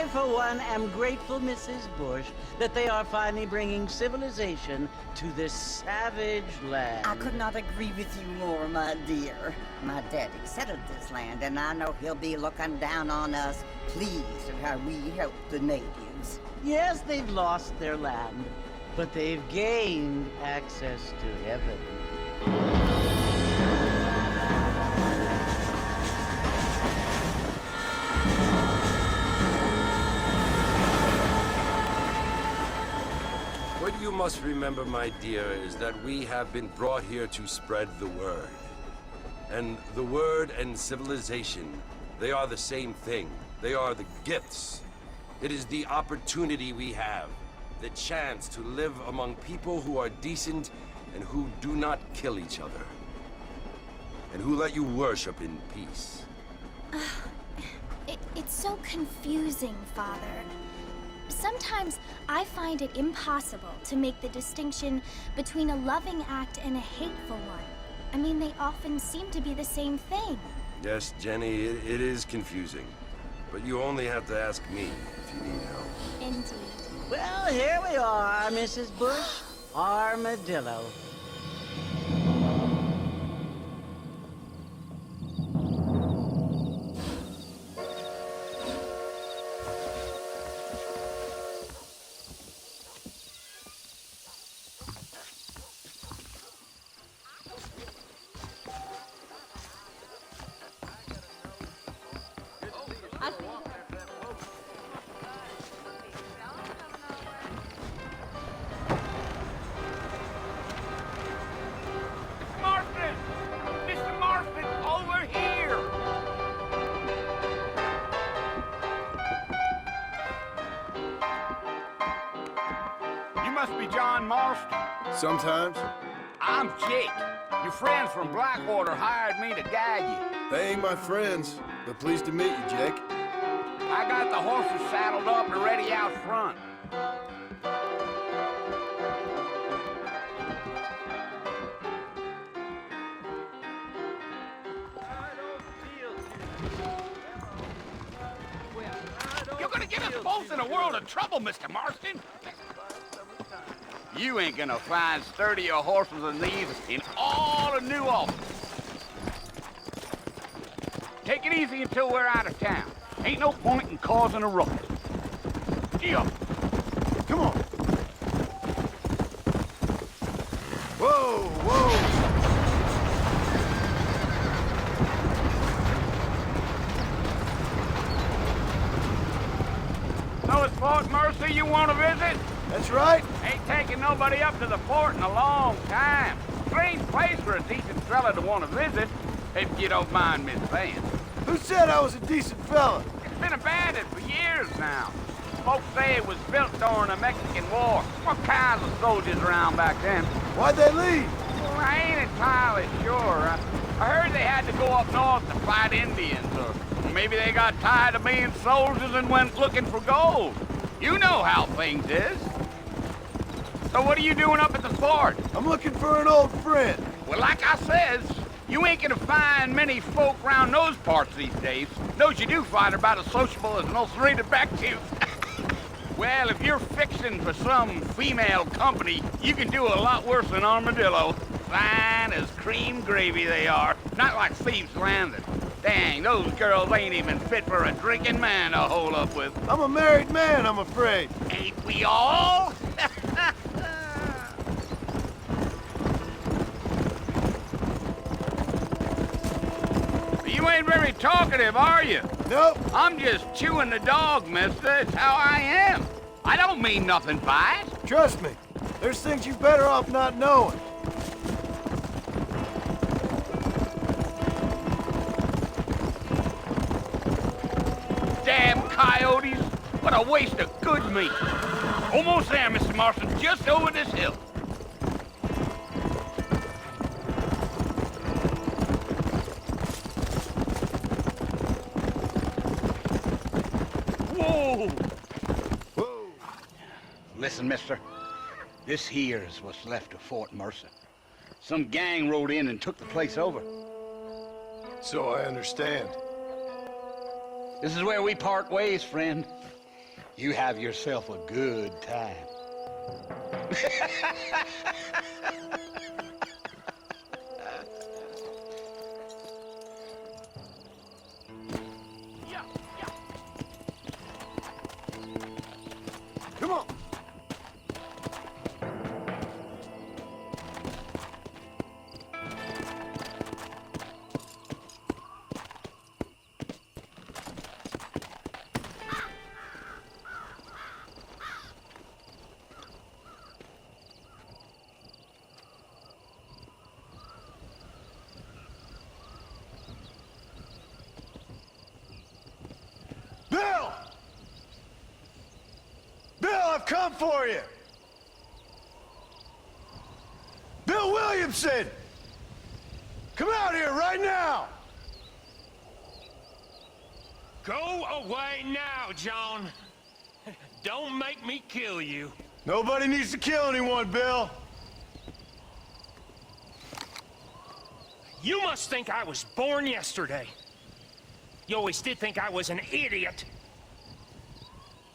for one, am grateful, Mrs. Bush, that they are finally bringing civilization to this savage land. I could not agree with you more, my dear. My daddy settled this land, and I know he'll be looking down on us, pleased at how we help the natives. Yes, they've lost their land, but they've gained access to heaven. What you must remember, my dear, is that we have been brought here to spread the word. And the word and civilization, they are the same thing. They are the gifts. It is the opportunity we have, the chance to live among people who are decent and who do not kill each other. And who let you worship in peace. It's so confusing, Father. Sometimes I find it impossible to make the distinction between a loving act and a hateful one. I mean, they often seem to be the same thing. Yes, Jenny, it is confusing. But you only have to ask me if you need help. Indeed. Well, here we are, Mrs. Bush. Armadillo. Sometimes. I'm Jake. Your friends from Blackwater hired me to guide you. They ain't my friends, but pleased to meet you, Jake. I got the horses saddled up and ready out front. You're gonna get us both in a world of trouble, Mr. Marston. You ain't gonna find sturdier horses than these in all of New Ulm. Take it easy until we're out of town. Ain't no point in causing a ruckus. Gee up. Come on. Whoa, whoa. So it's Fort Mercer you want to visit? That's right. Ain't taking nobody up to the fort in a long time. Strange place for a decent fella to want to visit, if you don't mind me saying. Who said I was a decent fella? It's been abandoned for years now. Folks say it was built during the Mexican War. What kinds of soldiers around back then? Why'd they leave? Well, I ain't entirely sure. I heard they had to go up north to fight Indians, or maybe they got tired of being soldiers and went looking for gold. You know how things is. So what are you doing up at the fort? I'm looking for an old friend. Well, like I says, you ain't gonna find many folk round those parts these days. Those you do find are about as sociable as most rated back to. Well, if you're fixing for some female company, you can do a lot worse than Armadillo. Fine as cream gravy they are. Not like Thieves Landing. Dang, those girls ain't even fit for a drinking man to hole up with. I'm a married man, I'm afraid. Ain't we all? You ain't very talkative, are you? Nope. I'm just chewing the dog, mister. It's how I am. I don't mean nothing by it. Trust me, there's things you're better off not knowing. Damn coyotes. What a waste of good meat. Almost there, Mr. Marston. Just over this hill. Whoa! Whoa. Listen, mister. This here is what's left of Fort Mercer. Some gang rode in and took the place over. So I understand. This is where we part ways, friend. you have yourself a good time. Come on. Bill! Bill, I've come for you! Bill Williamson! Come out here right now! Go away now, John. Don't make me kill you. Nobody needs to kill anyone, Bill. You must think I was born yesterday. You always did think I was an idiot.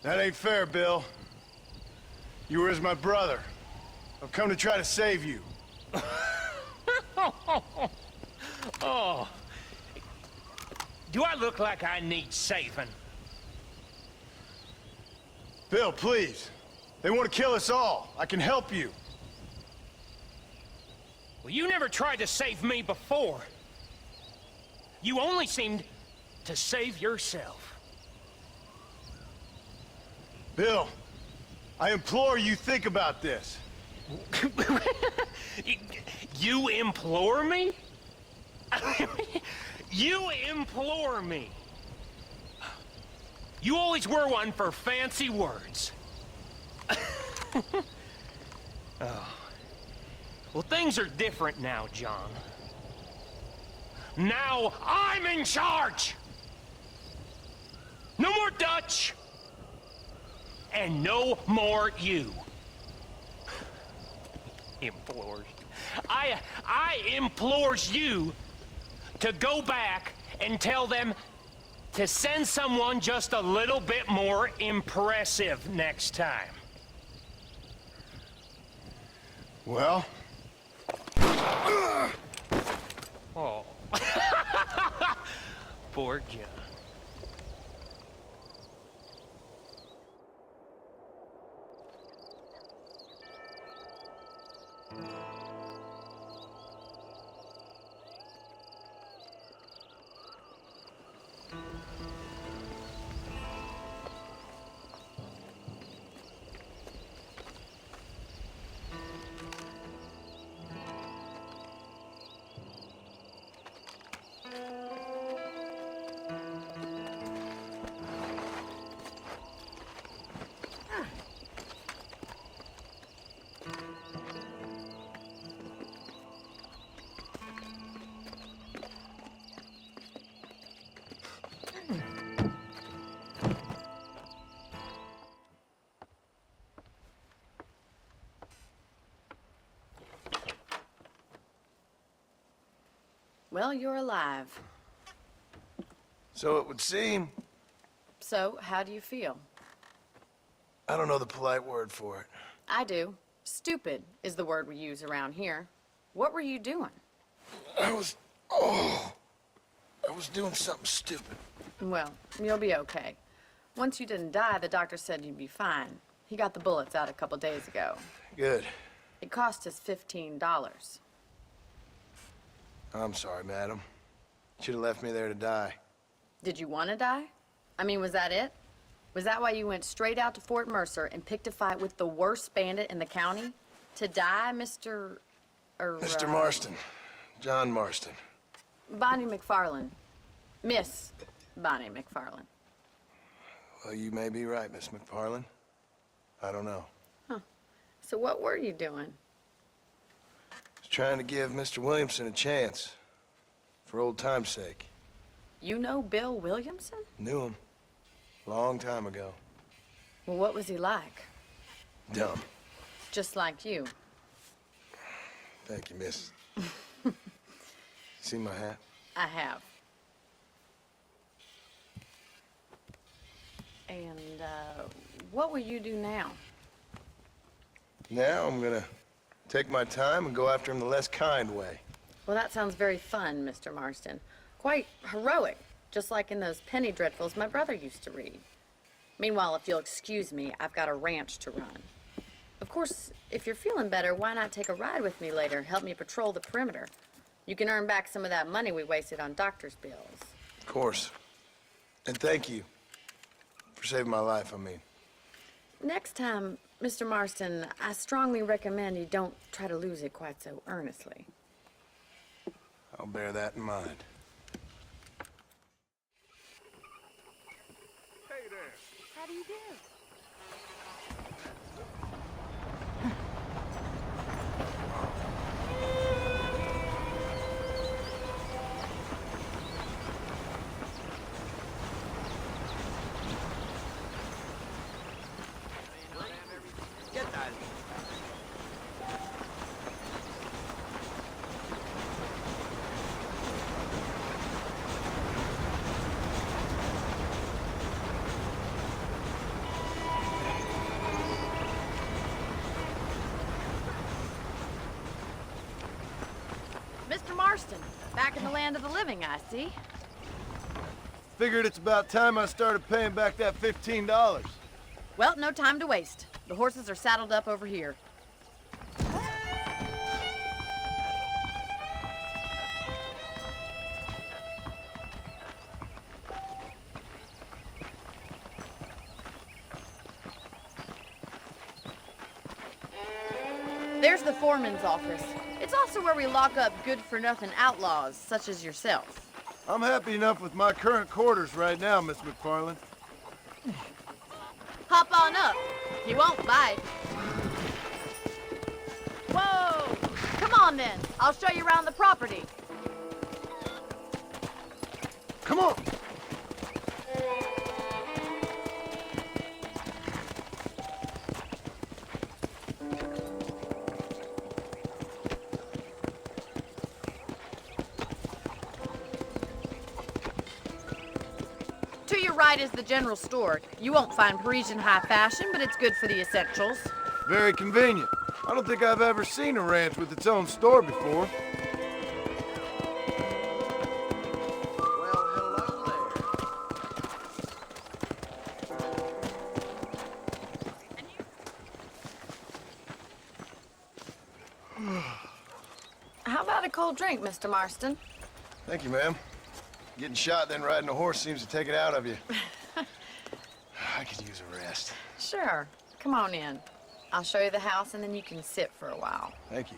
That ain't fair, Bill. You were as my brother. I've come to try to save you. Oh. Do I look like I need saving? Bill, please. They want to kill us all. I can help you. Well, you never tried to save me before. You only seemed to save yourself. Bill, I implore you think about this. You implore me? You implore me. You always were one for fancy words. Oh. Well, things are different now, John. Now I'm in charge! No more Dutch! And no more you. Implores. I implores you to go back and tell them to send someone just a little bit more impressive next time. Well? Oh. Poor John. Well, you're alive. So it would seem. So, how do you feel? I don't know the polite word for it. I do. Stupid is the word we use around here. What were you doing? I was doing something stupid. Well, you'll be okay. Once you didn't die, the doctor said you'd be fine. He got the bullets out a couple days ago. Good. It cost us $15. I'm sorry, madam. Should have left me there to die. Did you want to die? I mean, was that it? Was that why you went straight out to Fort Mercer and picked a fight with the worst bandit in the county? To die, Mr. Mr. Marston. John Marston. Bonnie MacFarlane. Miss Bonnie MacFarlane. Well, you may be right, Miss MacFarlane. I don't know. Huh. So what were you doing? I was trying to give Mr. Williamson a chance. For old time's sake. You know Bill Williamson? Knew him. Long time ago. Well, what was he like? Dumb. Just like you. Thank you, miss. See my hat? I have. And, what will you do now? Now I'm gonna take my time and go after him the less kind way. Well, that sounds very fun, Mr. Marston. Quite heroic, just like in those penny dreadfuls my brother used to read. Meanwhile, if you'll excuse me, I've got a ranch to run. Of course, if you're feeling better, why not take a ride with me later? Help me patrol the perimeter. You can earn back some of that money we wasted on doctor's bills. Of course. And thank you for saving my life, I mean. Next time, Mr. Marston, I strongly recommend you don't try to lose it quite so earnestly. I'll bear that in mind. Hey there. How do you do? Mr. Marston, back in the land of the living, I see. Figured it's about time I started paying back that $15. Well, no time to waste. The horses are saddled up over here. There's the foreman's office. It's also where we lock up good-for-nothing outlaws, such as yourself. I'm happy enough with my current quarters right now, Miss MacFarlane. Hop on up. He won't bite. Whoa! Come on, then. I'll show you around the property. Come on! To your right is the general store. You won't find Parisian high fashion, but it's good for the essentials. Very convenient. I don't think I've ever seen a ranch with its own store before. Well, hello there. How about a cold drink, Mr. Marston? Thank you, ma'am. Getting shot, then riding a horse seems to take it out of you. I could use a rest. Sure. Come on in. I'll show you the house, and then you can sit for a while. Thank you.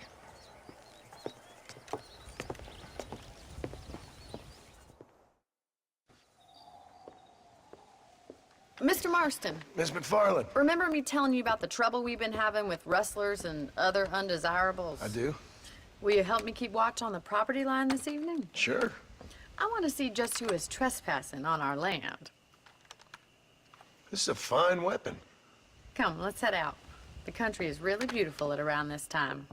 Mr. Marston, Miss MacFarlane. remember me telling you about the trouble we've been having with rustlers and other undesirables? I do? Will you help me keep watch on the property line this evening? Sure. I want to see just who is trespassing on our land. This is a fine weapon. Come, let's head out. The country is really beautiful at around this time.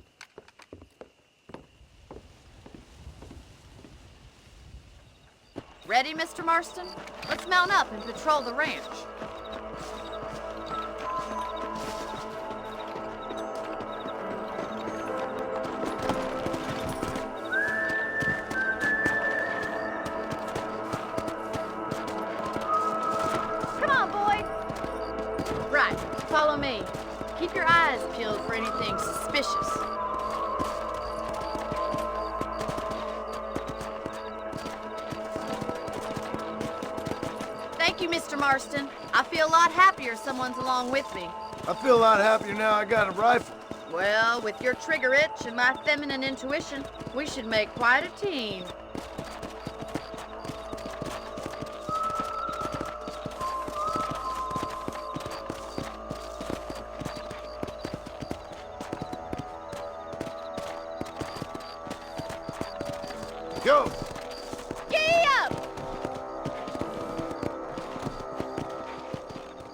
Ready, Mr. Marston? Let's mount up and patrol the ranch. Come on, boy. Right, follow me. Keep your eyes peeled for anything suspicious. Thank you, Mr. Marston. I feel a lot happier someone's along with me. I feel a lot happier now I got a rifle. Well, with your trigger itch and my feminine intuition, we should make quite a team. Go! Giddy up!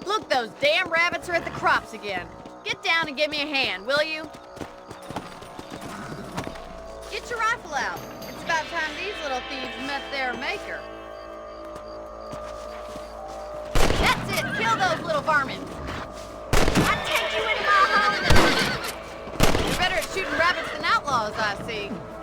Look, those damn rabbits are at the crops again. Get down and give me a hand, will you? Get your rifle out. It's about time these little thieves met their maker. That's it! Kill those little varmints! shooting rabbits and outlaws, I see.